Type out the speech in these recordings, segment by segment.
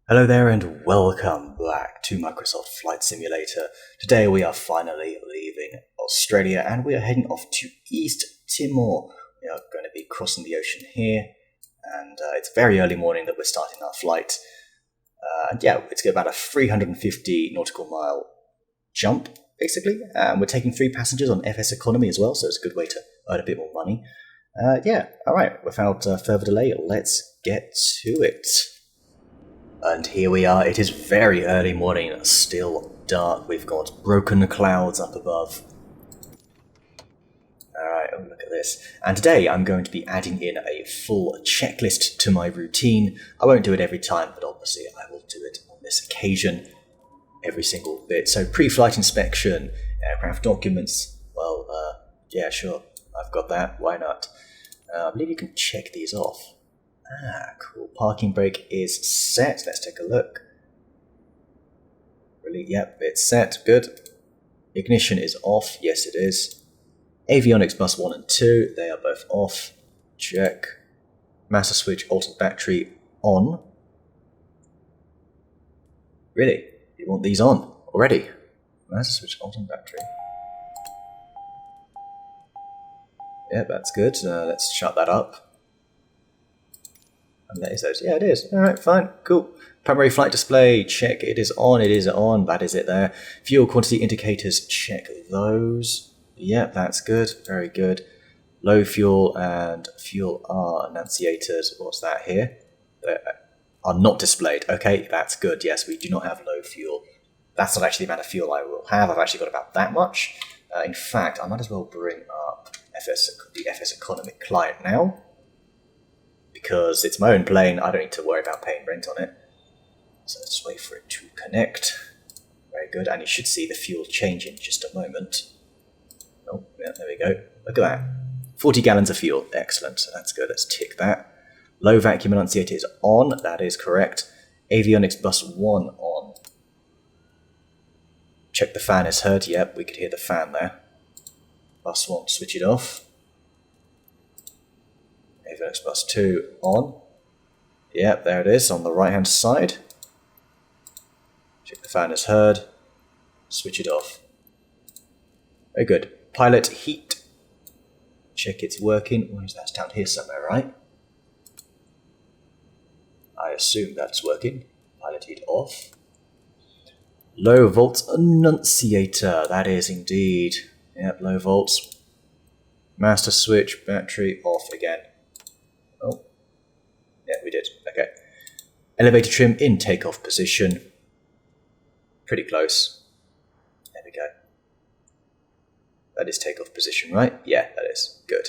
Hello there and welcome back to Microsoft Flight Simulator. Today we are finally leaving Australia and we are heading off to East Timor. We are going to be crossing the ocean here and it's very early morning that we're starting our flight. It's about a 350 nautical mile jump basically. We're taking 3 passengers on FSEconomy as well, so it's a good way to earn a bit more money. Alright, without further delay, let's get to it. And here we are, it is very early morning, still dark, we've got broken clouds up above. Alright, oh look at this. And today I'm going to be adding in a full checklist to my routine. I won't do it every time, but obviously I will do it on this occasion, every single bit. So pre-flight inspection, aircraft documents, yeah sure, I've got that, why not? I believe you can check these off. Cool. Parking brake is set. Let's take a look. Really? Yep, it's set. Good. Ignition is off. Yes, it is. Avionics bus 1 and 2. They are both off. Check. Master switch, alternate battery on. Really? You want these on already? Master switch, alternate battery. Yeah, that's good. Let's shut that up. And that is those. Yeah, it is. Alright, fine. Cool. Primary flight display, check. It is on. It is on. That is it there. Fuel quantity indicators, check those. Yep, that's good. Very good. Low fuel and fuel are enunciators. What's that here? They are not displayed. Okay, that's good. Yes, we do not have low fuel. That's not actually the amount of fuel I will have. I've actually got about that much. In fact, I might as well bring up the FSEconomy client now. Because it's my own plane, I don't need to worry about paying rent on it. So let's wait for it to connect. Very good, and you should see the fuel change in just a moment. Oh, yeah, there we go. Look at that. 40 gallons of fuel. Excellent, so that's good. Let's tick that. Low vacuum enunciator is on. That is correct. Avionics bus 1 on. Check the fan is heard. Yep, we could hear the fan there. Bus 1, switch it off. Avionics bus 2 on. Yep, there it is on the right hand side. Check the fan is heard. Switch it off. Very good. Pilot heat. Check it's working. Where is that? Down here somewhere, right? I assume that's working. Pilot heat off. Low volts enunciator. That is indeed. Yep, low volts. Master switch, battery off again. Oh, yeah, we did. Okay. Elevator trim in takeoff position. Pretty close. There we go. That is takeoff position, right? Yeah, that is. Good.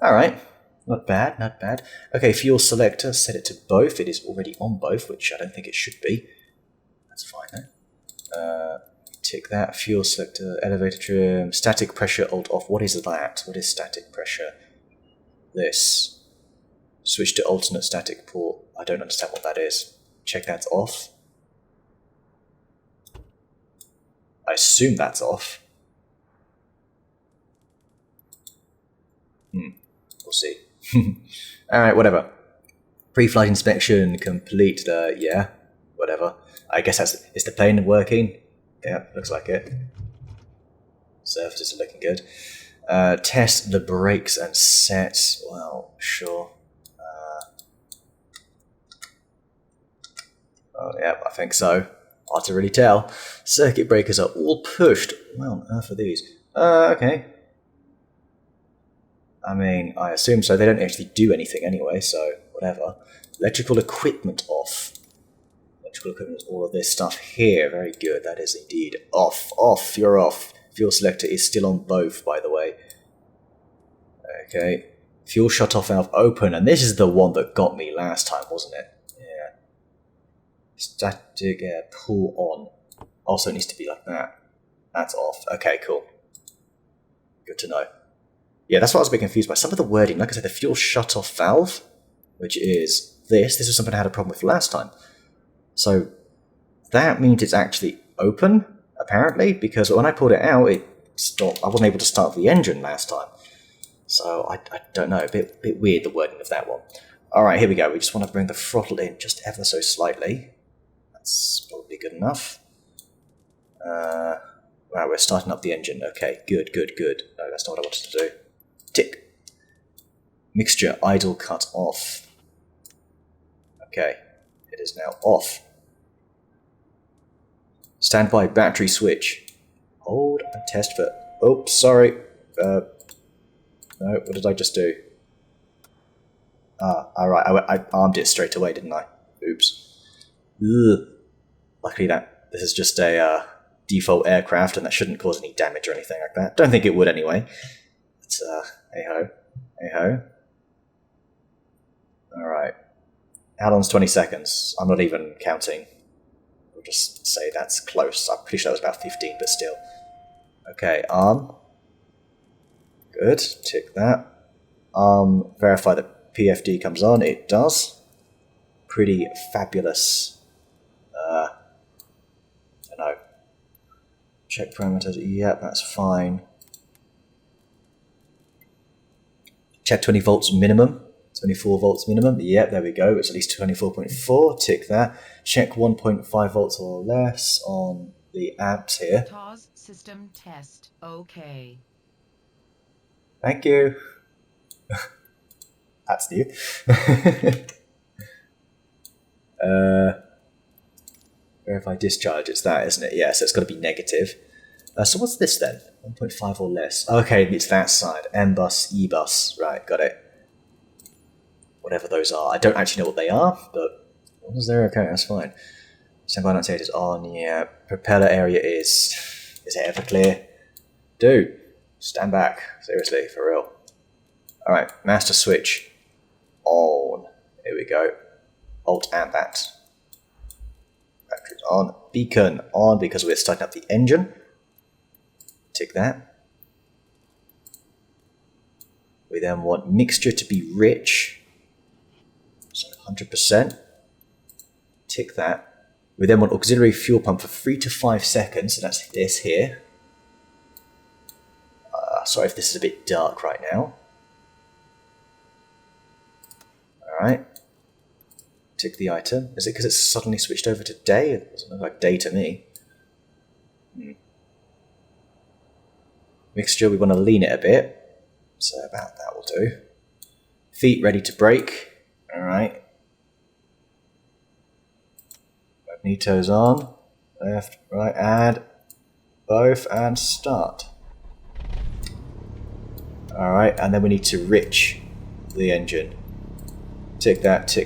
All right. Not bad, not bad. Okay, fuel selector, set it to both. It is already on both, which I don't think it should be. That's fine, then. Tick that. Fuel selector, elevator trim, static pressure, alt off. What is that? What is static pressure? This. Switch to alternate static port. I don't understand what that is. Check that's off. I assume that's off. We'll see. Alright, whatever. Pre-flight inspection complete. Yeah, whatever. I guess is the plane working? Yeah, looks like it. Surfaces are looking good. Test the brakes and sets. Well, sure. Oh, yeah, I think so. Hard to really tell. Circuit breakers are all pushed. What on earth are these? Okay. I mean, I assume so. They don't actually do anything anyway, so whatever. Electrical equipment off. Electrical equipment, all of this stuff here. Very good. That is indeed off. Off. You're off. Fuel selector is still on both, by the way. Okay. Fuel shut-off valve open. And this is the one that got me last time, wasn't it? Yeah. Static air pull on. Also, it needs to be like that. That's off. Okay, cool. Good to know. Yeah, that's what I was a bit confused by. Some of the wording, like I said, the fuel shut-off valve, which is this. This is something I had a problem with last time. So that means it's actually open, apparently, because when I pulled it out, it stopped. I wasn't able to start the engine last time. So I don't know, a bit weird, the wording of that one. All right, here we go. We just want to bring the throttle in just ever so slightly. That's probably good enough. Wow, we're starting up the engine. Okay, good. No, that's not what I wanted to do. Tick. Mixture idle cut off. Okay, it is now off. Standby battery switch. Hold and test for... Oops, sorry. No, what did I just do? Alright, I armed it straight away, didn't I? Oops. Ugh. Luckily this is just a default aircraft and that shouldn't cause any damage or anything like that. Don't think it would anyway. But, hey-ho. Hey-ho. Alright. How long's 20 seconds? I'm not even counting. We'll just say that's close. I'm pretty sure that was about 15, but still. Okay, arm. Good, tick that. Verify that PFD comes on. It does. Pretty fabulous. I don't know. Check parameters. Yep, that's fine. Check 20 volts minimum. 24 volts minimum. Yep, there we go. It's at least 24.4. Tick that. Check 1.5 volts or less on the amps here. TOS system test. Okay. Thank you. That's new. Verify discharge. It's that, isn't it? Yeah, so it's got to be negative. So what's this then? 1.5 or less. Okay, it's that side. M-bus, E-bus. Right, got it. Whatever those are. I don't actually know what they are, but what is there? Okay, that's fine. Standby annotator is on. Yeah. Propeller area is it ever clear? Dude, stand back. Seriously, for real. Alright, master switch on. Here we go. Alt and that. Batteries on. Beacon on because we're starting up the engine. Tick that. We then want mixture to be rich. So 100%. Tick that. We then want auxiliary fuel pump for 3 to 5 seconds. So that's this here. Sorry if this is a bit dark right now. Alright. Tick the item. Is it because it's suddenly switched over to day? It doesn't look like day to me. Mixture, we want to lean it a bit. So about that will do. Feet ready to brake. Alright. Magnetos on. Left, right, add. Both, and start. Alright, and then we need to rich the engine. Tick that,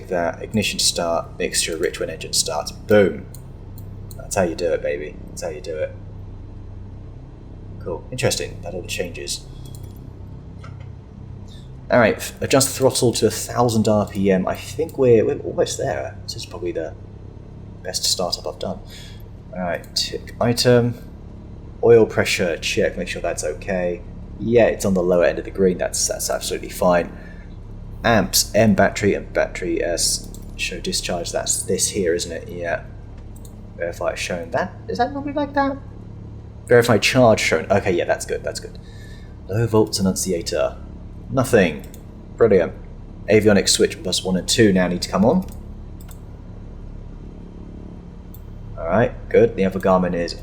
ignition start, mixture rich when engine starts. Boom. That's how you do it, baby. That's how you do it. Cool. Interesting. That all changes. Alright, adjust throttle to 1000 RPM. I think we're almost there. This is probably the best startup I've done. Alright, tick item. Oil pressure, check, make sure that's okay. Yeah, it's on the lower end of the green. That's absolutely fine. Amps, M battery and battery S. Show discharge. That's this here, isn't it? Yeah. Verify shown. That is that normally like that? Verify charge shown. Okay, yeah, that's good. That's good. Low volts annunciator. Nothing. Brilliant. Avionics switch bus 1 and 2 now need to come on. Alright, good. The other Garmin is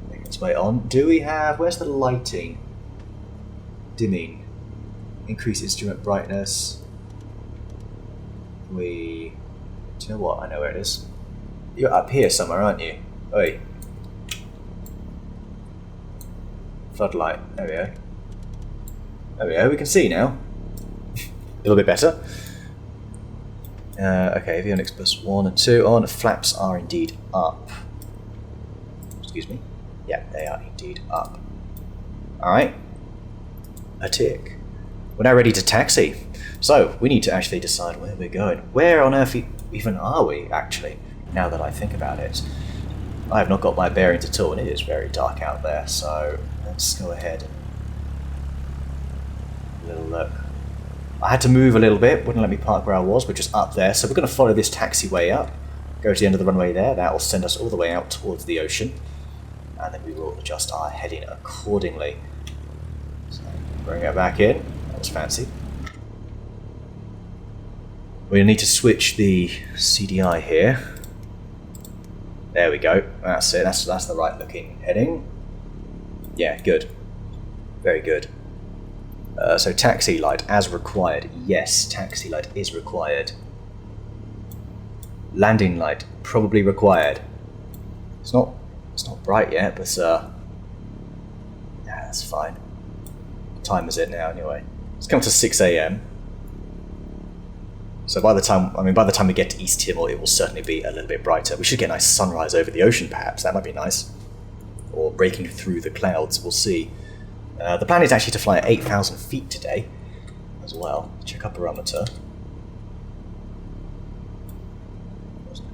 making its way on. Do we have... Where's the lighting? Dimming. Increase instrument brightness. Do you know what? I know where it is. You're up here somewhere, aren't you? Oi. Floodlight. There we go. There we go. We can see now. A little bit better. Okay, avionics bus 1 and 2 on. Flaps are indeed up. Excuse me. Yeah, they are indeed up. Alright. A tick. We're now ready to taxi. So, we need to actually decide where we're going. Where on earth even are we, actually, now that I think about it? I have not got my bearings at all, and it is very dark out there, so let's go ahead and have a little look. I had to move a little bit, wouldn't let me park where I was, which is up there, so we're going to follow this taxiway up, go to the end of the runway there, that will send us all the way out towards the ocean, and then we will adjust our heading accordingly. So, bring it back in. That was fancy. We need to switch the CDI here. There we go. That's it. That's the right looking heading. Yeah, good. Very good. So taxi light as required. Yes, taxi light is required. Landing light probably required. It's not bright yet, but yeah, that's fine. What time is it now anyway? It's come to 6 AM. So by the time we get to East Timor, it will certainly be a little bit brighter. We should get a nice sunrise over the ocean, perhaps. That might be nice. Or breaking through the clouds. We'll see. The plan is actually to fly at 8,000 feet today, as well. Check our barometer.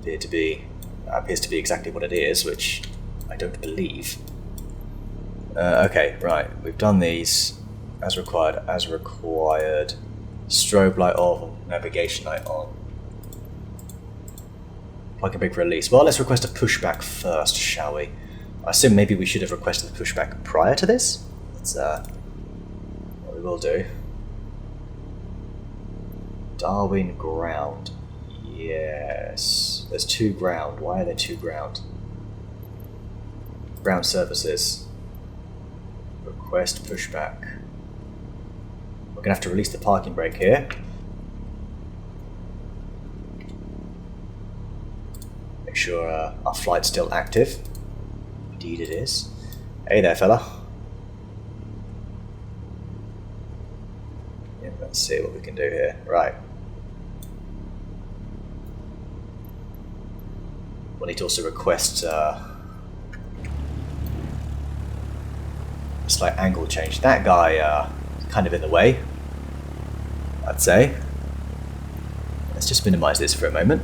Appears to be exactly what it is, which I don't believe. Okay, right. We've done these as required. As required. Strobe light off, navigation light on. Plug and brake release. Well, let's request a pushback first, shall we? I assume maybe we should have requested the pushback prior to this. That's what we will do. Darwin ground. Yes. There's 2 ground. Why are there 2 ground? Ground services. Request pushback. We're going to have to release the parking brake here. Make sure our flight's still active. Indeed it is. Hey there, fella. Yeah, let's see what we can do here. Right. We'll need to also request a slight angle change. That guy is kind of in the way, I'd say. Let's just minimize this for a moment.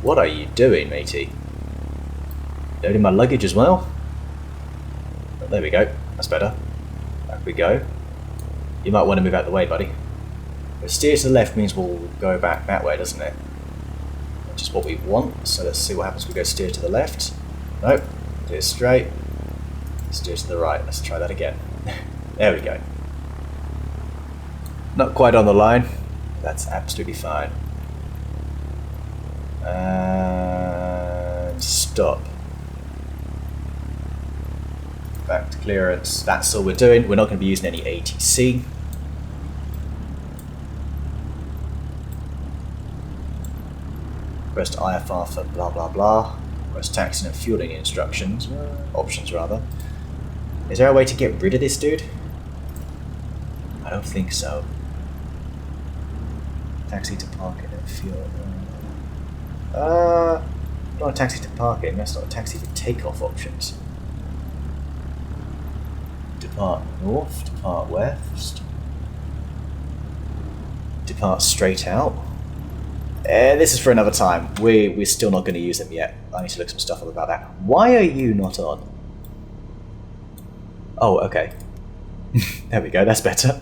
What are you doing, matey? Loading my luggage as well? Oh, there we go. That's better. Back we go. You might want to move out of the way, buddy. But steer to the left means we'll go back that way, doesn't it? Which is what we want. So let's see what happens if we go steer to the left. Nope. Do it straight. Steer to the right. Let's try that again. There we go. Not quite on the line. That's absolutely fine. And stop. Back to clearance. That's all we're doing. We're not going to be using any ATC. Press IFR for blah blah blah. Press taxi and fueling instructions. Options rather. Is there a way to get rid of this dude? I don't think so. Taxi to parking and fuel. Not a taxi to parking, that's not a taxi for takeoff options. Depart north, depart west. Depart straight out. This is for another time. We're still not going to use them yet. I need to look some stuff up about that. Why are you not on? Oh, okay. There we go, that's better.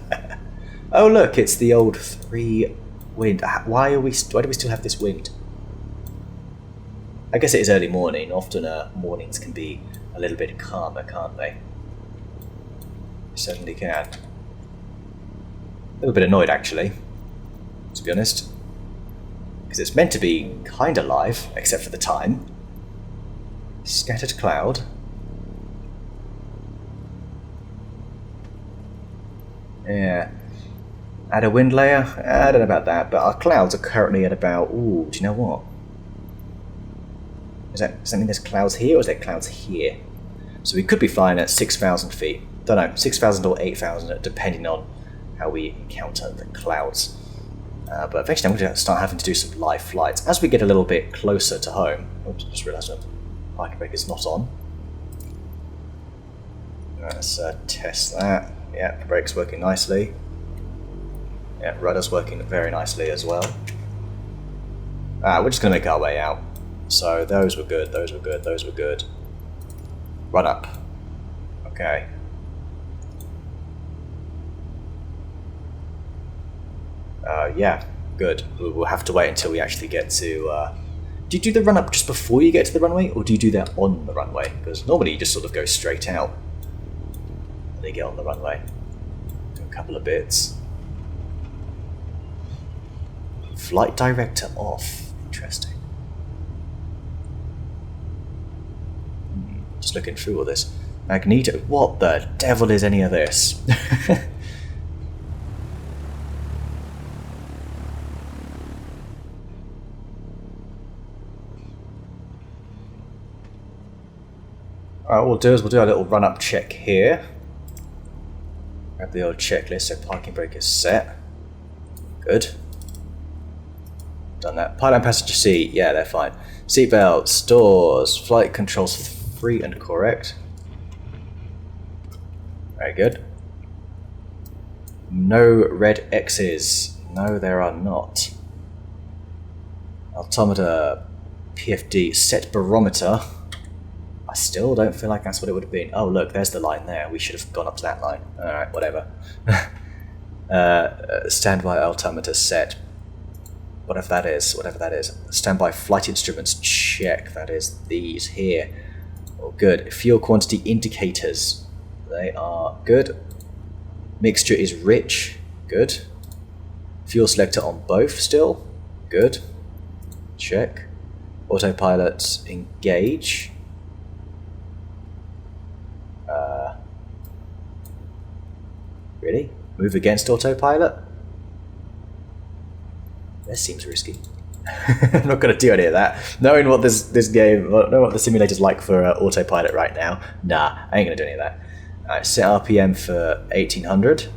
Oh look, it's the old 3 wind. Why do we still have this wind? I guess it is early morning. Often mornings can be a little bit calmer, can't they? Certainly can. A little bit annoyed actually, to be honest. Because it's meant to be kinda live, except for the time. Scattered cloud. Yeah. Add a wind layer? I don't know about that, but our clouds are currently at about... Ooh, do you know what? Does that mean there's clouds here, or is there clouds here? So we could be flying at 6,000 feet. Don't know, 6,000 or 8,000, depending on how we encounter the clouds. But eventually I'm going to start having to do some live flights. As we get a little bit closer to home... Oops, just realised the parking brake is not on. Let's test that. Yeah, the brake's working nicely. Yeah, rudder's working very nicely as well. We're just going to make our way out. So those were good, those were good, those were good. Run up. Okay. Yeah, good. We'll have to wait until we actually get to... Do you do the run up just before you get to the runway, or do you do that on the runway? Because normally you just sort of go straight out and they get on the runway. Do a couple of bits. Flight director off. Interesting. Just looking through all this. Magneto. What the devil is any of this? Alright, what we'll do is we'll do a little run-up check here. Grab the old checklist, so parking brake is set. Good. Done that. Pilot and passenger seat, yeah, they're fine. Seatbelts, doors, flight controls free and correct. Very good. No red X's. No, there are not. Altimeter, PFD, set barometer. I still don't feel like that's what it would have been. Oh, look, there's the line there. We should have gone up to that line. Alright, whatever. Standby altimeter set. Whatever that is. Standby flight instruments check. That is these here. Oh, good. Fuel quantity indicators. They are good. Mixture is rich. Good. Fuel selector on both still. Good. Check. Autopilot engage. Really? Move against autopilot? That seems risky. I'm not going to do any of that. Knowing what this game, knowing what the simulator's like for autopilot right now, nah, I ain't going to do any of that. Alright, set RPM for 1800.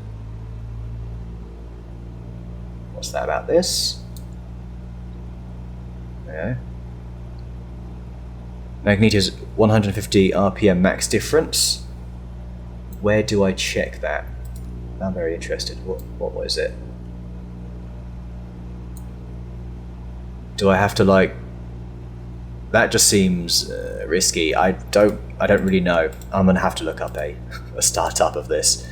What's that about this? Yeah. Magneto's 150 RPM max difference. Where do I check that? I'm very interested. What was it? Do I have to like? That just seems risky. I don't really know. I'm gonna have to look up a startup of this.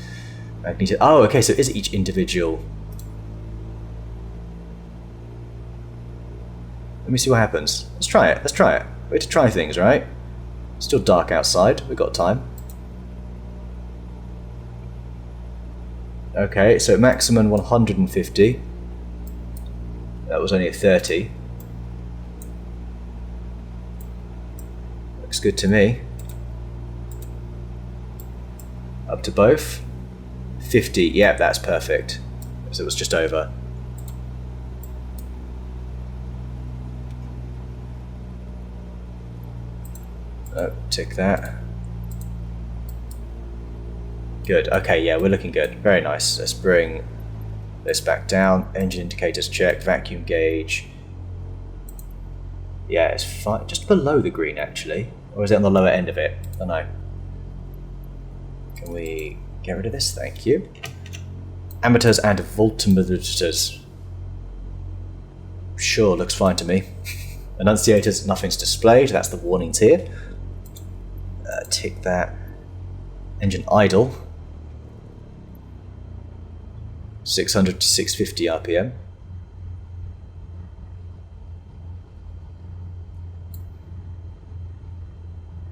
Magneto. Oh, okay. So is each individual? Let me see what happens. Let's try it. We have to try things, right? It's still dark outside. We've got time. Okay, so maximum 150. That was only a 30. Looks good to me. Up to both. 50, yeah, that's perfect. So it was just over. Oh, tick that. Good. Okay, yeah, we're looking good. Very nice. Let's bring this back down. Engine indicators checked. Vacuum gauge. Yeah, it's fine. Just below the green, actually. Or is it on the lower end of it? I don't know. Can we get rid of this? Thank you. Ammeters and voltmeters. Sure, looks fine to me. Annunciators, nothing's displayed. That's the warnings here. Tick that. Engine idle. 600 to 650 RPM.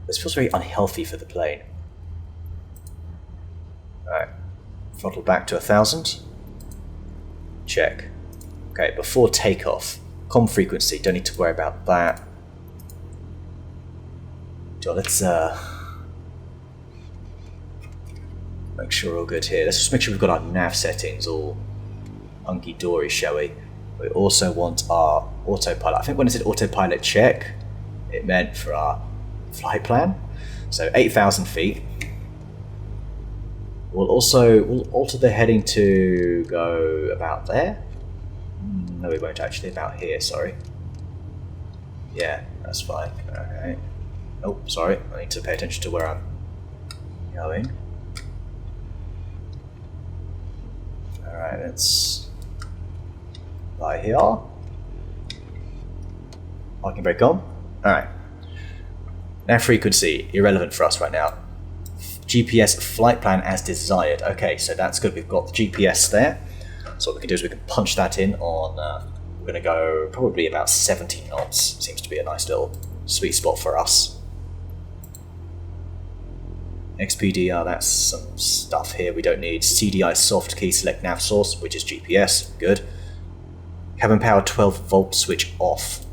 This feels very unhealthy for the plane. Alright. Throttle back to 1000. Check. Okay, before takeoff. Comm frequency, don't need to worry about that. So let's make sure we're all good here. Let's just make sure we've got our nav settings all hunky-dory, shall we? We also want our autopilot. I think when it said autopilot check, it meant for our flight plan. So 8,000 feet. We'll alter the heading to go about there. No, we won't actually. About here, sorry. Yeah, that's fine. Okay. Oh, sorry. I need to pay attention to where I'm going. Alright, let's lie here. Parking brake on. Alright. Nav frequency, irrelevant for us right now. GPS flight plan as desired. Okay, so that's good. We've got the GPS there. So what we can do is we can punch that in on, we're going to go probably about 70 knots. Seems to be a nice little sweet spot for us. XPDR, that's some stuff here we don't need. CDI soft key select nav source, which is GPS. Good. Cabin power 12 volt switch off.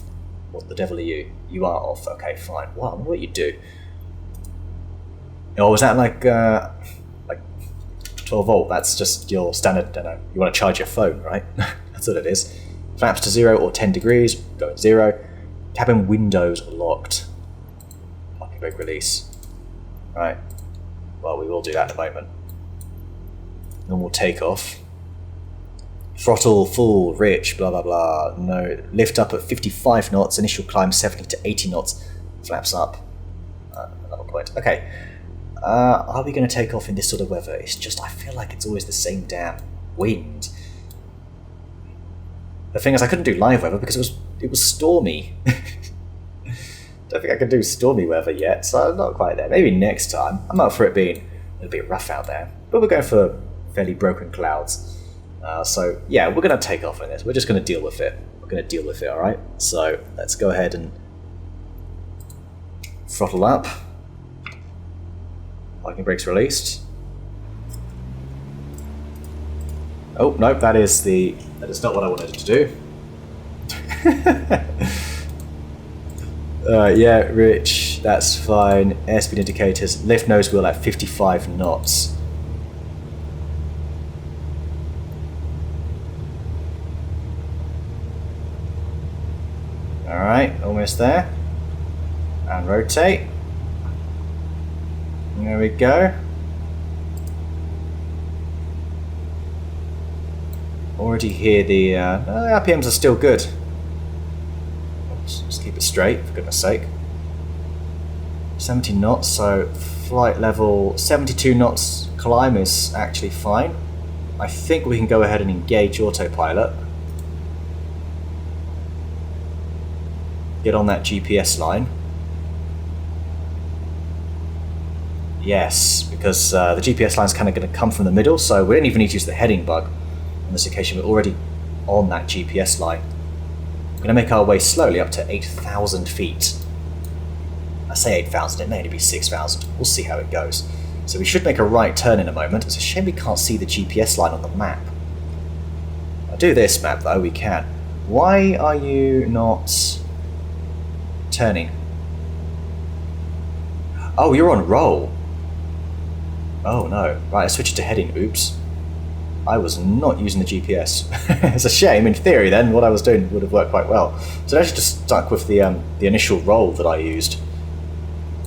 What the devil are you? You are off. Okay, fine. Wow, what you do? Oh, was that like 12 volt? That's just your standard, I don't know, you want to charge your phone, right? That's what it is. Flaps to 0 or 10 degrees, going 0. Cabin windows locked. Parking brake release. Right. Well, we will do that in a moment. Normal takeoff. Throttle full, rich, blah blah blah. No. Lift up at 55 knots, initial climb 70 to 80 knots. Flaps up. Another point. Okay. Are we going to take off in this sort of weather? It's just, I feel like it's always the same damn wind. The thing is, I couldn't do live weather because it was stormy. Don't think I can do stormy weather yet, so I'm not quite there. Maybe next time. I'm up for it being a little bit rough out there, but we're going for fairly broken clouds. So yeah, we're going to take off in this. We're just going to deal with it. We're going to deal with it, all right? So let's go ahead and throttle up. Parking brakes released. Oh nope, that is not what I wanted to do. Yeah, rich, that's fine. Airspeed indicators, lift nose wheel at 55 knots. Alright, almost there. And rotate. There we go. Already hear the RPMs are still good. Just keep it straight, for goodness sake. 70 knots, so flight level 72 knots climb is actually fine. I think we can go ahead and engage autopilot. Get on that GPS line. Yes, because the GPS line is kind of going to come from the middle, so we don't even need to use the heading bug. On this occasion, we're already on that GPS line. We're going to make our way slowly up to 8,000 feet. I say 8,000, it may only be 6,000. We'll see how it goes. So we should make a right turn in a moment. It's a shame we can't see the GPS line on the map. I'll do this map though, we can. Why are you not turning? Oh, you're on roll. Oh no. Right, I switched to heading. Oops. I was not using the GPS. It's a shame. In theory, then, what I was doing would have worked quite well. So I actually just stuck with the initial roll that I used.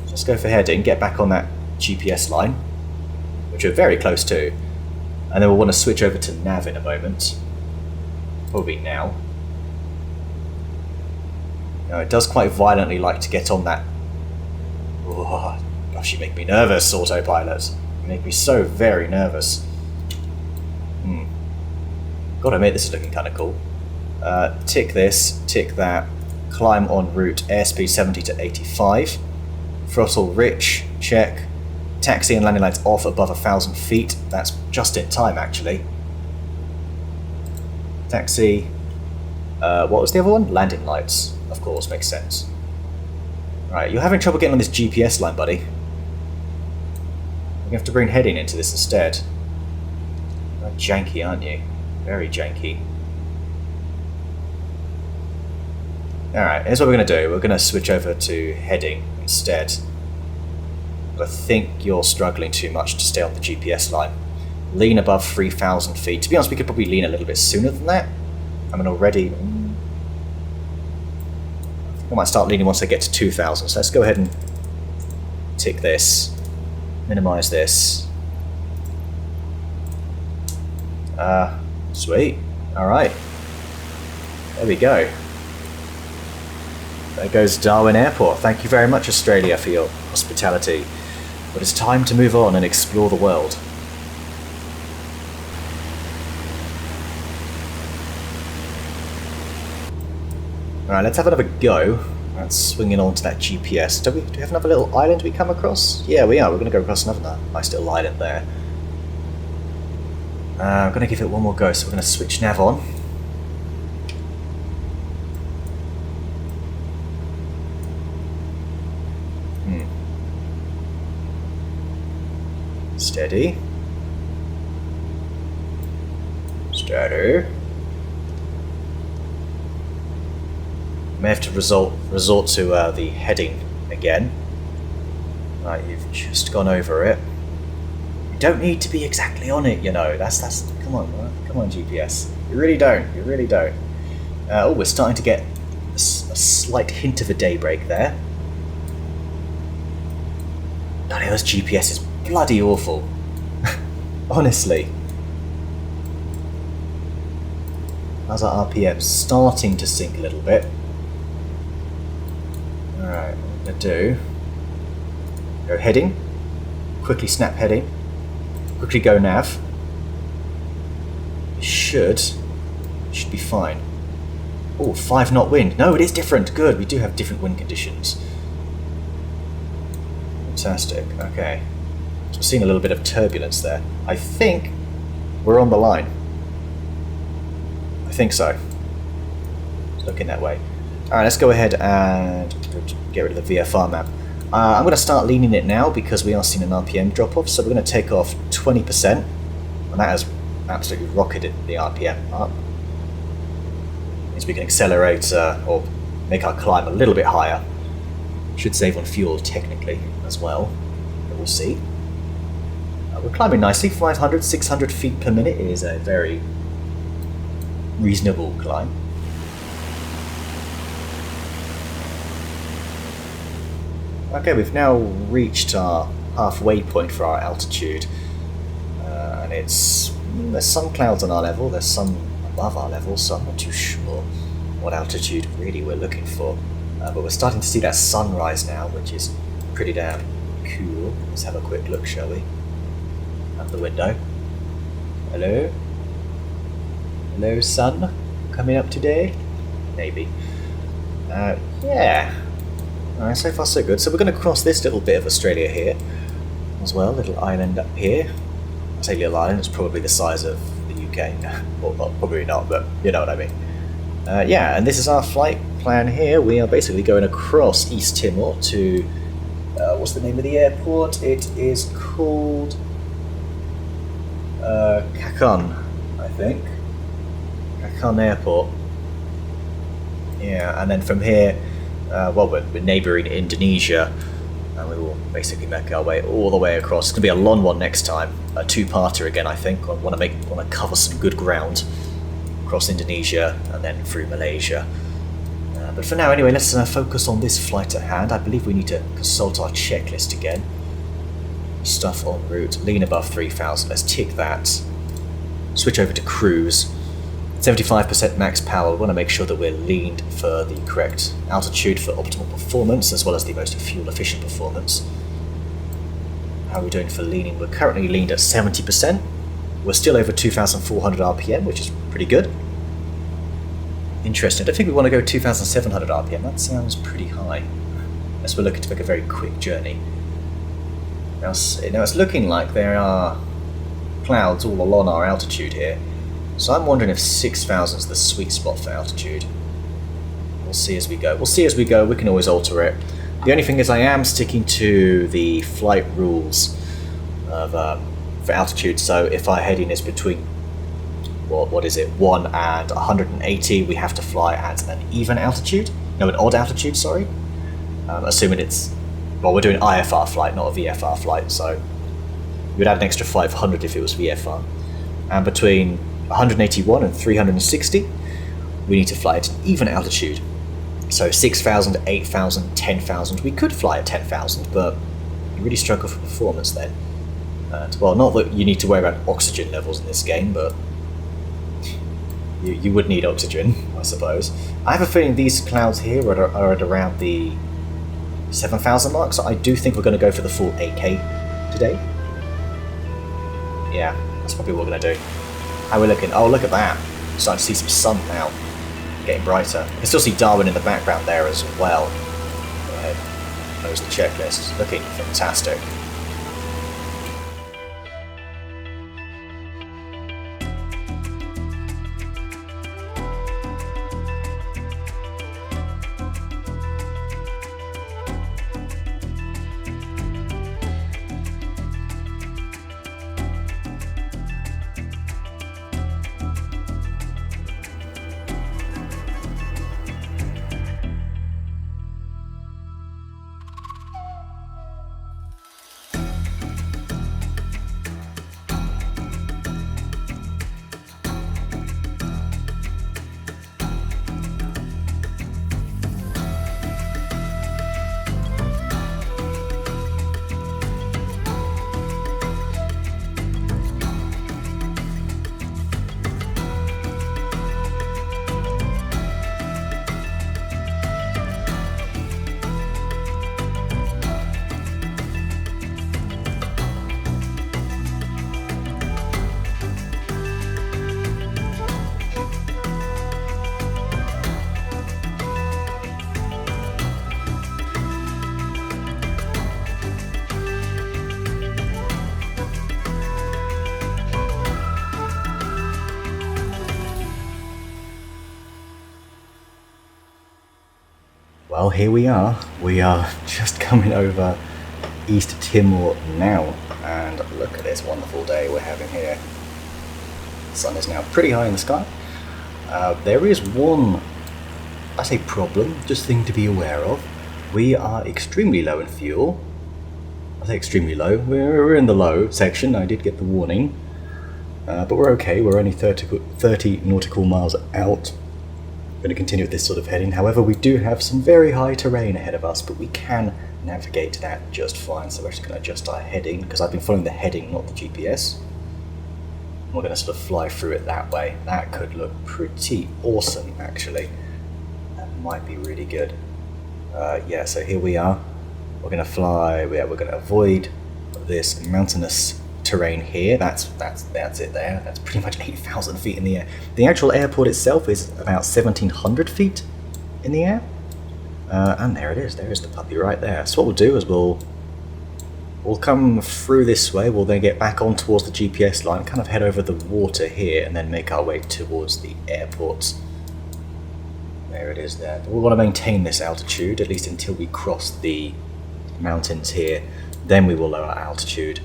Let's go for heading, get back on that GPS line, which we're very close to. And then we'll want to switch over to nav in a moment. Probably now. Now, it does quite violently like to get on that. Oh, gosh, you make me nervous, autopilot. You make me so very nervous. Gotta admit, this is looking kind of cool. Tick this, tick that. Climb en route, airspeed 70 to 85. Throttle rich, check. Taxi and landing lights off above 1,000 feet. That's just in time, actually. Taxi. What was the other one? Landing lights. Of course, makes sense. Right, you're having trouble getting on this GPS line, buddy. You have to bring heading into this instead. You're janky, aren't you? Very janky. Alright, here's what we're going to do. We're going to switch over to heading instead. But I think you're struggling too much to stay on the GPS line. Lean above 3,000 feet. To be honest, we could probably lean a little bit sooner than that. I mean, already... I think I might start leaning once I get to 2,000. So let's go ahead and tick this. Minimize this. Sweet. Alright. There we go. There goes Darwin Airport. Thank you very much, Australia, for your hospitality. But it's time to move on and explore the world. Alright, let's have another go. Let's swing it on to that GPS. Do we have another little island we come across? Yeah, we are. We're going to go across another nice little island there. I'm going to give it one more go, so we're going to switch nav on. Steady. Steady. May have to resort to the heading again. Right, you've just gone over it. You don't need to be exactly on it, you know. That's. Come on, man. Come on, GPS. You really don't. You really don't. Oh, we're starting to get a slight hint of a daybreak there. No, this GPS is bloody awful. Honestly. How's our RPM? Starting to sink a little bit. Alright, what I'm going to do... Go heading. Quickly snap heading. Quickly go nav. Should be fine. Oh, 5 knot wind. No, it is different. Good, we do have different wind conditions. Fantastic. Okay. So we're seeing a little bit of turbulence there. I think we're on the line. I think so. It's looking that way. Alright, let's go ahead and get rid of the VFR map. I'm going to start leaning it now because we are seeing an RPM drop off, so we're going to take off 20%, and that has absolutely rocketed the RPM up. Means we can accelerate or make our climb a little bit higher. Should save on fuel technically as well, but we'll see. We're climbing nicely, 500, 600 feet per minute is a very reasonable climb. Okay, we've now reached our halfway point for our altitude, and there's some clouds on our level, there's some above our level, so I'm not too sure what altitude really we're looking for. But we're starting to see that sunrise now, which is pretty damn cool. Let's have a quick look, shall we? Out the window. Hello? Hello, sun? Coming up today? Maybe. Yeah. Alright, so far so good. So we're going to cross this little bit of Australia here as well, little island up here. I say little island, it's probably the size of the UK. Well, probably not, but you know what I mean. Yeah, and this is our flight plan here. We are basically going across East Timor to... what's the name of the airport? It is called... Kakon, I think. Kakon Airport. Yeah, and then from here... well, we're neighbouring Indonesia, and we will basically make our way all the way across. It's going to be a long one next time, a two-parter again, I think. I want to cover some good ground across Indonesia and then through Malaysia. But for now, anyway, let's focus on this flight at hand. I believe we need to consult our checklist again. Stuff en route, lean above 3,000. Let's tick that. Switch over to cruise. 75% max power. We want to make sure that we're leaned for the correct altitude for optimal performance, as well as the most fuel efficient performance. How are we doing for leaning? We're currently leaned at 70%. We're still over 2,400 RPM, which is pretty good. Interesting. I don't think we want to go 2,700 RPM. That sounds pretty high. Unless we're looking to make a very quick journey. Now it's looking like there are clouds all along our altitude here. So I'm wondering if 6,000 is the sweet spot for altitude. We'll see as we go. We can always alter it. The only thing is I am sticking to the flight rules of, for altitude. So if our heading is between, what is it, 1 and 180, we have to fly at an even altitude. No, an odd altitude, sorry. Assuming it's, well, we're doing IFR flight, not a VFR flight. So we'd add an extra 500 if it was VFR. And between 181 and 360, we need to fly at an even altitude. So 6,000, 8,000, 10,000. We could fly at 10,000, but you really struggle for performance then. And, well, not that you need to worry about oxygen levels in this game, but you would need oxygen, I suppose. I have a feeling these clouds here are at around the 7,000 mark, so I do think we're going to go for the full 8K today. Yeah, that's probably what we're going to do. How are we looking? Oh, look at that. Starting to see some sun now. Getting brighter. You can still see Darwin in the background there as well. Go ahead. Close the checklist. Looking fantastic. Well, here we are. We are just coming over East Timor now, and look at this wonderful day we're having here. The sun is now pretty high in the sky. There is one, I say problem, just thing to be aware of. We are extremely low in fuel. I say extremely low. We're in the low section. I did get the warning, but we're okay. We're only 30 nautical miles out. We're going to continue with this sort of heading. However, we do have some very high terrain ahead of us, but we can navigate that just fine. So we're actually going to adjust our heading, because I've been following the heading, not the GPS. We're going to sort of fly through it that way. That could look pretty awesome, actually. That might be really good. Yeah, so here we are. We're going to fly. We're going to avoid this mountainous terrain here. That's it there. That's pretty much 8,000 feet in the air. The actual airport itself is about 1,700 feet in the air. And there it is. There is the puppy right there. So what we'll do is we'll come through this way. We'll then get back on towards the GPS line, kind of head over the water here, and then make our way towards the airport. There it is there. But we want to maintain this altitude, at least until we cross the mountains here. Then we will lower our altitude.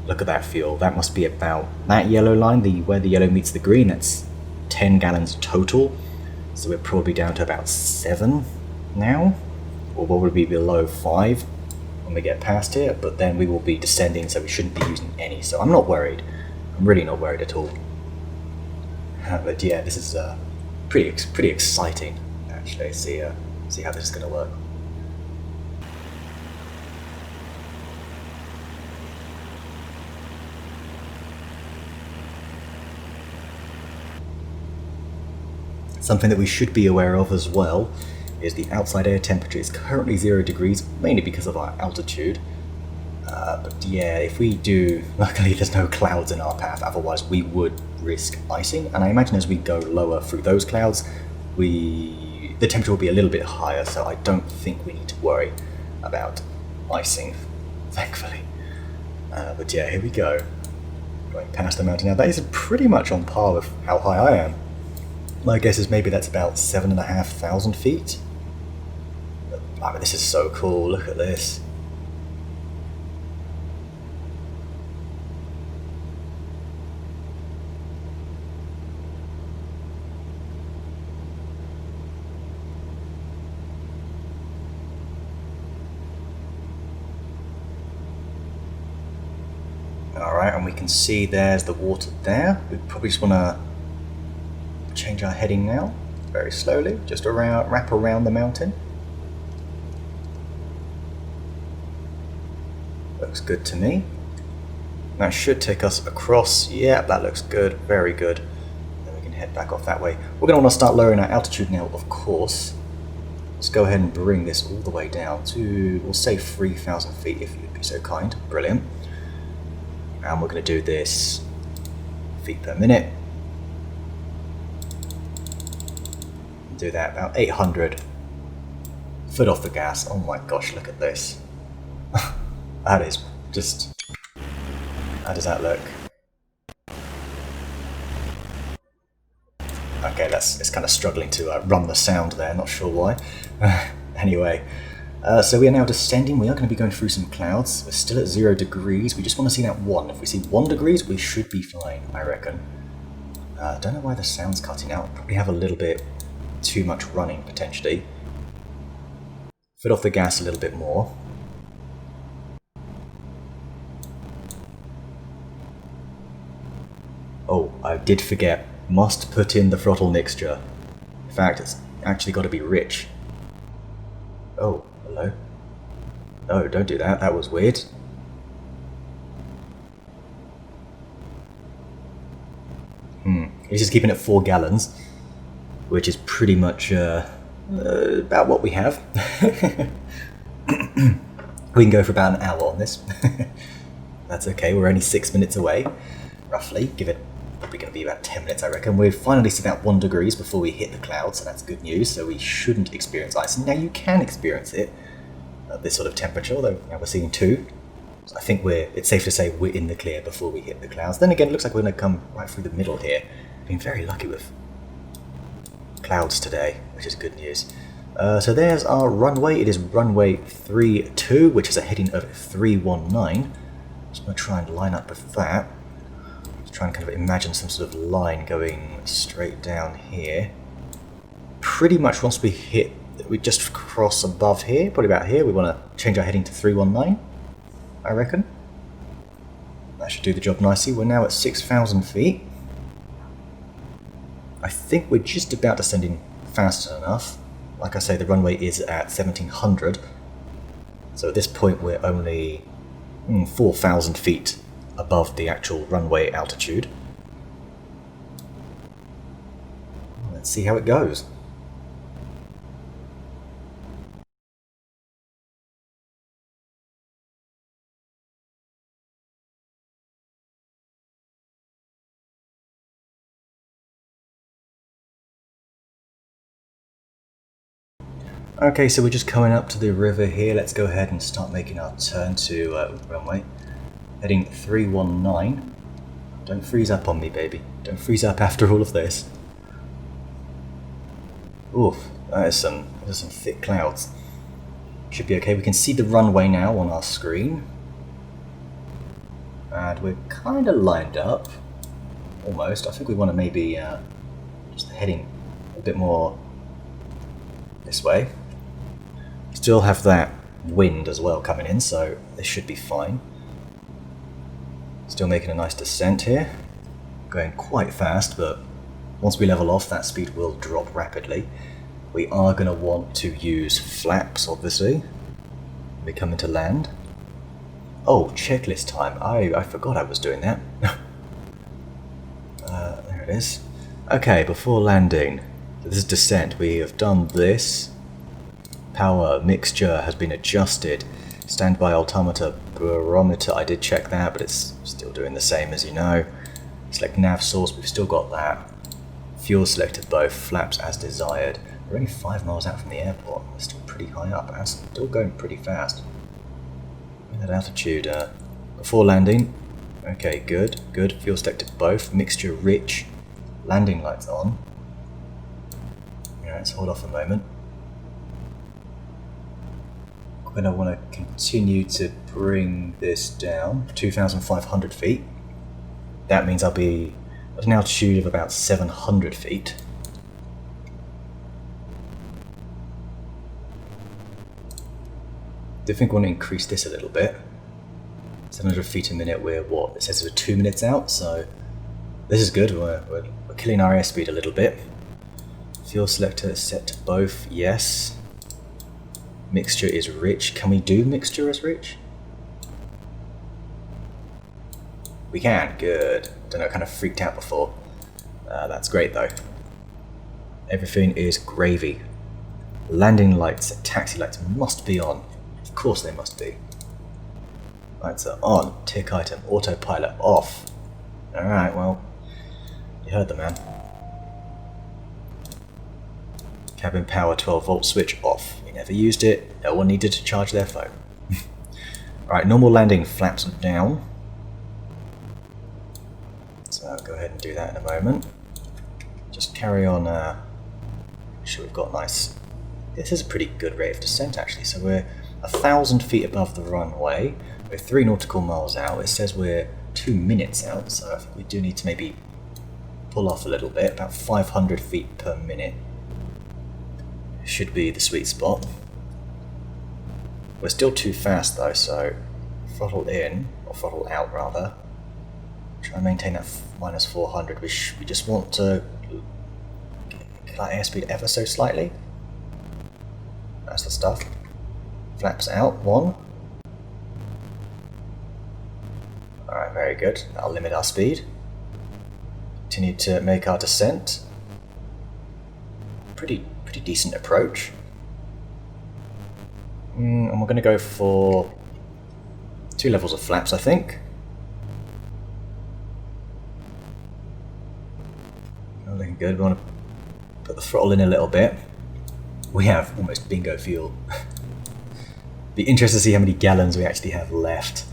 Look at that fuel. That must be about that yellow line, where the yellow meets the green. That's 10 gallons total. So we're probably down to about 7 now, or will be below 5 when we get past here. But then we will be descending, so we shouldn't be using any. So I'm not worried. I'm really not worried at all. But yeah, this is pretty exciting, actually. See how this is going to work. Something that we should be aware of as well is the outside air temperature is currently 0 degrees, mainly because of our altitude. But yeah, if we do, luckily there's no clouds in our path, otherwise we would risk icing. And I imagine as we go lower through those clouds, the temperature will be a little bit higher, so I don't think we need to worry about icing, thankfully. But yeah, here we go. Going past the mountain now. That is pretty much on par with how high I am. My guess is maybe that's about 7,500 feet. But this is so cool, look at this. Alright, and we can see there's the water there. We probably just want to change our heading now, very slowly, just wrap around the mountain. Looks good to me. That should take us across. Yeah, that looks good, very good. Then we can head back off that way. We're going to want to start lowering our altitude now, of course. Let's go ahead and bring this all the way down to, we'll say 3,000 feet if you'd be so kind. Brilliant. And we're going to do this feet per minute. Do that about 800. Foot off the gas. Oh my gosh, look at this. That is just... How does that look? Okay, it's kind of struggling to run the sound there, not sure why. Anyway, so we are now descending. We are going to be going through some clouds. We're still at 0 degrees. We just want to see that 1. If we see 1 degrees, we should be fine, I reckon. Don't know why the sound's cutting out. Probably have a little bit too much running, potentially. Foot off the gas a little bit more. Oh, I did forget. Must put in the throttle mixture. In fact, it's actually got to be rich. Oh, hello. No, don't do that. That was weird. He's just keeping it 4 gallons. Which is pretty much about what we have. We can go for about an hour on this. That's okay, we're only 6 minutes away, roughly. Give it, probably going to be about 10 minutes, I reckon. We've finally seen that 1 degrees before we hit the clouds, so that's good news. So we shouldn't experience icing. Now you can experience it at this sort of temperature, although now we're seeing 2. So I think it's safe to say we're in the clear before we hit the clouds. Then again, it looks like we're going to come right through the middle here. Been very lucky with clouds today, which is good news. So there's our runway. It is runway 32, which is a heading of 319. So I'm going to try and line up with that. Just try and kind of imagine some sort of line going straight down here. Pretty much once we hit, we just cross above here, probably about here, we want to change our heading to 319, I reckon. That should do the job nicely. We're now at 6,000 feet. I think we're just about descending fast enough. Like I say, the runway is at 1,700. So at this point we're only 4,000 feet above the actual runway altitude. Let's see how it goes. Okay, so we're just coming up to the river here. Let's go ahead and start making our turn to runway. Heading 319. Don't freeze up on me, baby. Don't freeze up after all of this. Oof, those are some thick clouds. Should be okay. We can see the runway now on our screen. And we're kind of lined up. Almost. I think we want to maybe just heading a bit more this way. Still have that wind as well coming in, so this should be fine. Still making a nice descent here. Going quite fast, but once we level off, that speed will drop rapidly. We are going to want to use flaps, obviously, when we come into land. Oh, checklist time. I forgot I was doing that. There it is. Okay, before landing, this is descent. We have done this. Power mixture has been adjusted. Standby altimeter barometer, I did check that, but it's still doing the same as you know. Select nav source, we've still got that. Fuel selected both, flaps as desired. We're only 5 miles out from the airport. We're still pretty high up, and still going pretty fast. At altitude, before landing. Okay, good, good. Fuel selected both, mixture rich. Landing lights on. Yeah, let's hold off a moment. I'm going to want to continue to bring this down 2,500 feet. That means I'll be at an altitude of about 700 feet. I do think I want to increase this a little bit. 700 feet a minute, we're what? It says we're 2 minutes out, so this is good. We're killing our airspeed a little bit. Fuel selector set to both, yes. Mixture is rich. Can we do mixture as rich? We can, good. Don't know, kind of freaked out before. That's great though. Everything is gravy. Landing lights, taxi lights must be on. Of course they must be. Lights are on. Tick item, autopilot off. Alright, well, you heard the man. Cabin power 12 volt switch off. We never used it. No one needed to charge their phone. Alright, normal landing, flaps down. So I'll go ahead and do that in a moment. Just carry on. Make sure we've got nice. This is a pretty good rate of descent actually. So we're 1,000 feet above the runway. We're 3 nautical miles out. It says we're 2 minutes out, so I think we do need to maybe pull off a little bit. About 500 feet per minute should be the sweet spot. We're still too fast though, so throttle in, or throttle out rather. Try and maintain that minus 400. We just want to get our airspeed ever so slightly. That's the stuff. Flaps out, 1. Alright, very good. That'll limit our speed. Continue to make our descent. Pretty decent approach. And we're going to go for 2 levels of flaps, I think. Not looking good. We want to put the throttle in a little bit. We have almost bingo fuel. Be interested to see how many gallons we actually have left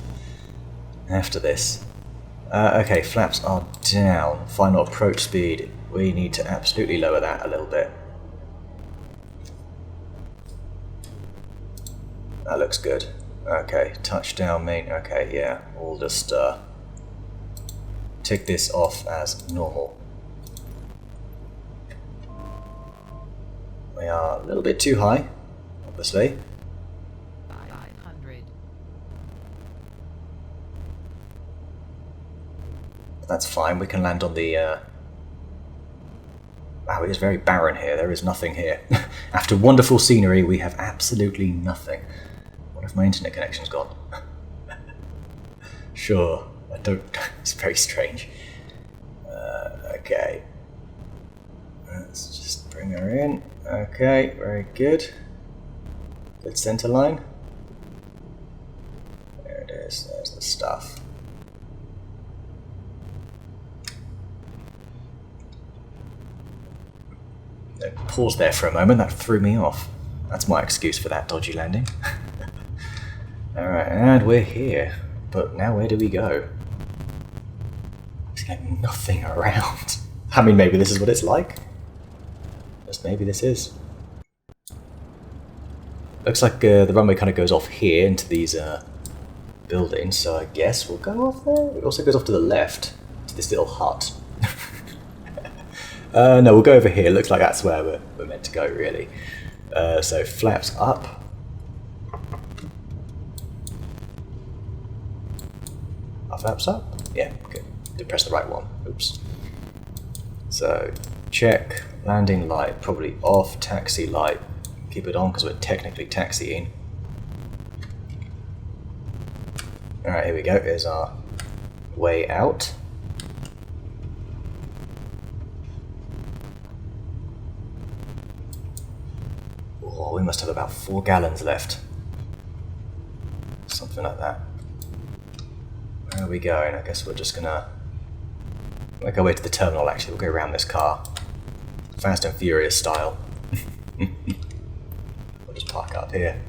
after this. Okay, flaps are down. Final approach speed. We need to absolutely lower that a little bit. That looks good. Okay, touchdown main. Okay, yeah, we'll just tick this off as normal. We are a little bit too high, obviously. 500. That's fine, we can land on the... Wow, it is very barren here, there is nothing here. After wonderful scenery, we have absolutely nothing. What if my internet connection's gone? Sure, I don't... It's very strange. Okay. Let's just bring her in. Okay, very good. Good center line. There it is, there's the stuff. Pause there for a moment, that threw me off. That's my excuse for that dodgy landing. Alright, and we're here. But now where do we go? There's like nothing around. I mean, maybe this is what it's like. Just maybe this is. Looks like the runway kind of goes off here into these buildings, so I guess we'll go off there. It also goes off to the left, to this little hut. No, we'll go over here. Looks like that's where we're meant to go, really. So flaps up. Are flaps up? Yeah, good. Did press the right one. Oops. So check landing light, probably off. Taxi light, keep it on because we're technically taxiing. All right, here we go. Here's our way out. Oh, we must have about 4 gallons left. Something like that. Where are we going? I guess we're just gonna make our way to the terminal, actually. We'll go around this car. Fast and Furious style. We'll just park up here.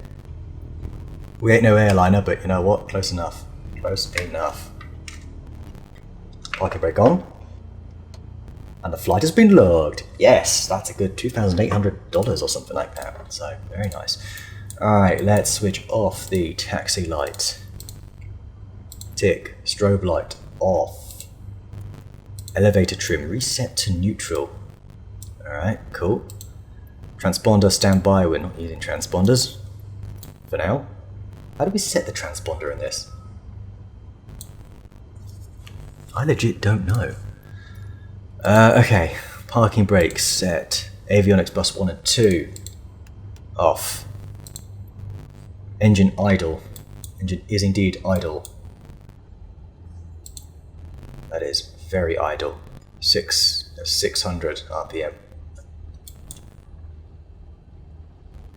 We ain't no airliner, but you know what? Close enough. Close enough. Parking brake on. And the flight has been logged. Yes, that's a good $2,800 or something like that. So, very nice. Alright, let's switch off the taxi light. Tick. Strobe light off. Elevator trim. Reset to neutral. Alright, cool. Transponder standby. We're not using transponders for now. How do we set the transponder in this? I legit don't know. Okay, parking brakes set. Avionics bus 1 and 2 off. Engine idle. Engine is indeed idle. That is very idle. 600 RPM.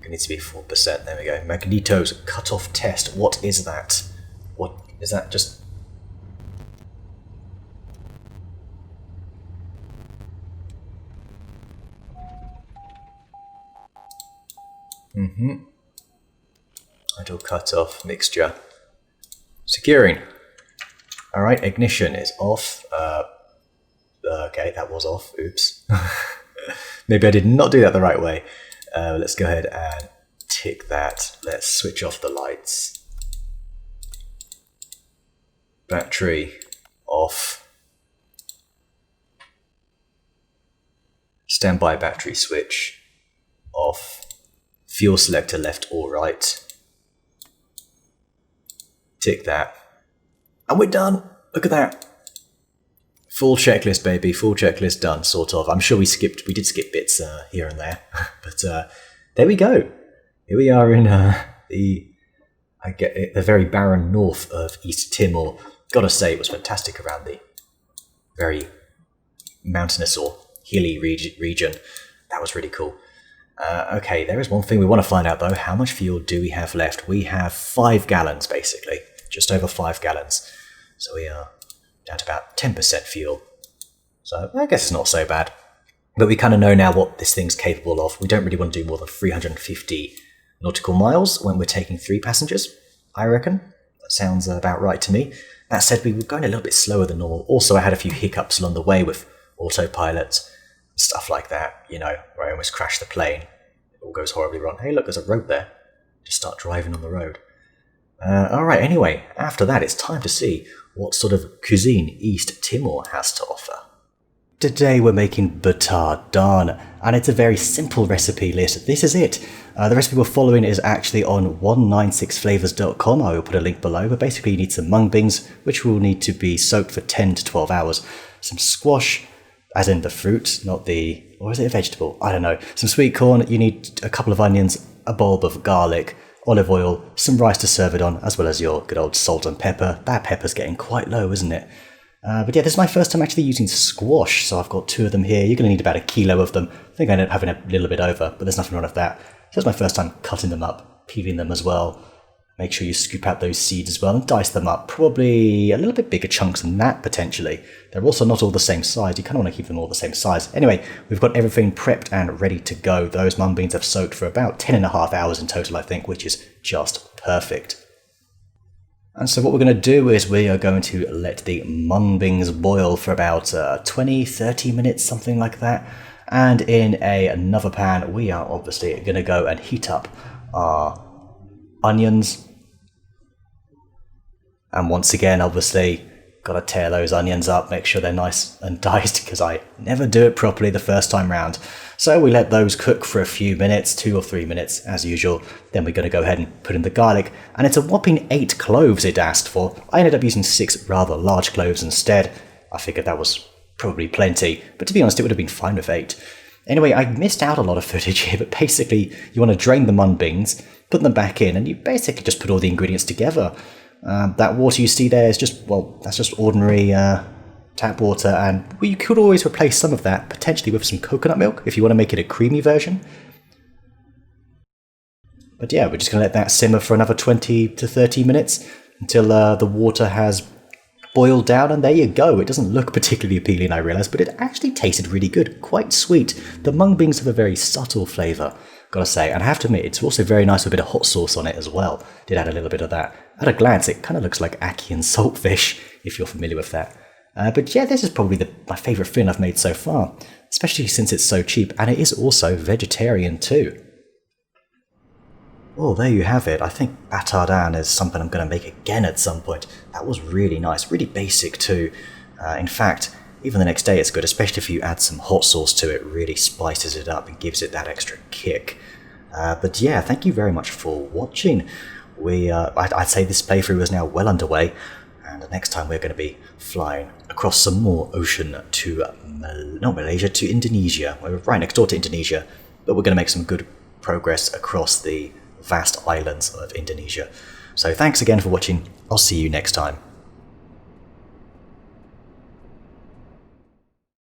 It needs to be 4%. There we go. Magneto's cutoff test. What is that? What is that? Just. Idle cutoff mixture. Securing. Alright, ignition is off. Okay, that was off. Oops. Maybe I did not do that the right way. Let's go ahead and tick that. Let's switch off the lights. Battery off. Standby battery switch off. Fuel selector left or right. Tick that. And we're done. Look at that. Full checklist, baby. Full checklist done, sort of. I'm sure we did skip bits here and there. But there we go. Here we are in the very barren north of East Timor. Gotta say, it was fantastic around the very mountainous or hilly region. That was really cool. Okay, there is one thing we want to find out though. How much fuel do we have left? We have 5 gallons basically. Just over 5 gallons. So we are down to about 10% fuel. So I guess it's not so bad. But we kind of know now what this thing's capable of. We don't really want to do more than 350 nautical miles when we're taking 3 passengers, I reckon. That sounds about right to me. That said, we were going a little bit slower than normal. Also, I had a few hiccups along the way with autopilot, stuff like that, you know, where I almost crashed the plane. It all goes horribly wrong. Hey, look, there's a rope there. Just start driving on the road. Alright, anyway, after that it's time to see what sort of cuisine East Timor has to offer. Today we're making Batar Da'an, and it's a very simple recipe list. This is it. The recipe we're following is actually on 196flavors.com. I will put a link below, but basically you need some mung beans, which will need to be soaked for 10 to 12 hours. Some squash, as in the fruit, not the... or is it a vegetable? I don't know. Some sweet corn, you need a couple of onions, a bulb of garlic, olive oil, some rice to serve it on, as well as your good old salt and pepper. That pepper's getting quite low, isn't it? But yeah, this is my first time actually using squash, so I've got 2 of them here. You're going to need about a kilo of them. I think I ended up having a little bit over, but there's nothing wrong with that. So it's my first time cutting them up, peeling them as well. Make sure you scoop out those seeds as well and dice them up. Probably a little bit bigger chunks than that, potentially. They're also not all the same size. You kind of want to keep them all the same size. Anyway, we've got everything prepped and ready to go. Those mung beans have soaked for about 10.5 hours in total, I think, which is just perfect. And so what we're going to do is we are going to let the mung beans boil for about 20-30 minutes, something like that. And in another pan, we are obviously going to go and heat up our onions. And once again, obviously, got to tear those onions up, make sure they're nice and diced, because I never do it properly the first time round. So we let those cook for a few minutes, 2 or 3 minutes as usual. Then we're going to go ahead and put in the garlic. And it's a whopping 8 cloves it asked for. I ended up using 6 rather large cloves instead. I figured that was probably plenty, but to be honest, it would have been fine with 8. Anyway, I missed out a lot of footage here, but basically you want to drain the mung beans, put them back in, and you basically just put all the ingredients together. That water you see there is just, well, that's just ordinary tap water, and you could always replace some of that, potentially with some coconut milk, if you want to make it a creamy version. But yeah, we're just going to let that simmer for another 20 to 30 minutes until the water has boiled down, and there you go. It doesn't look particularly appealing, I realise, but it actually tasted really good, quite sweet. The mung beans have a very subtle flavour, gotta say, and I have to admit, it's also very nice with a bit of hot sauce on it as well. Did add a little bit of that. At a glance, it kind of looks like ackee and saltfish, if you're familiar with that. But yeah, this is probably my favourite thing I've made so far, especially since it's so cheap, and it is also vegetarian too. Well, there you have it. I think Batar Da'an is something I'm going to make again at some point. That was really nice, really basic too. In fact, even the next day it's good, especially if you add some hot sauce to it. Really spices it up and gives it that extra kick. But yeah, thank you very much for watching. I'd say this playthrough is now well underway, and the next time we're going to be flying across some more ocean to, not Malaysia, to Indonesia. We're right next door to Indonesia, but we're going to make some good progress across the vast islands of Indonesia. So thanks again for watching. I'll see you next time.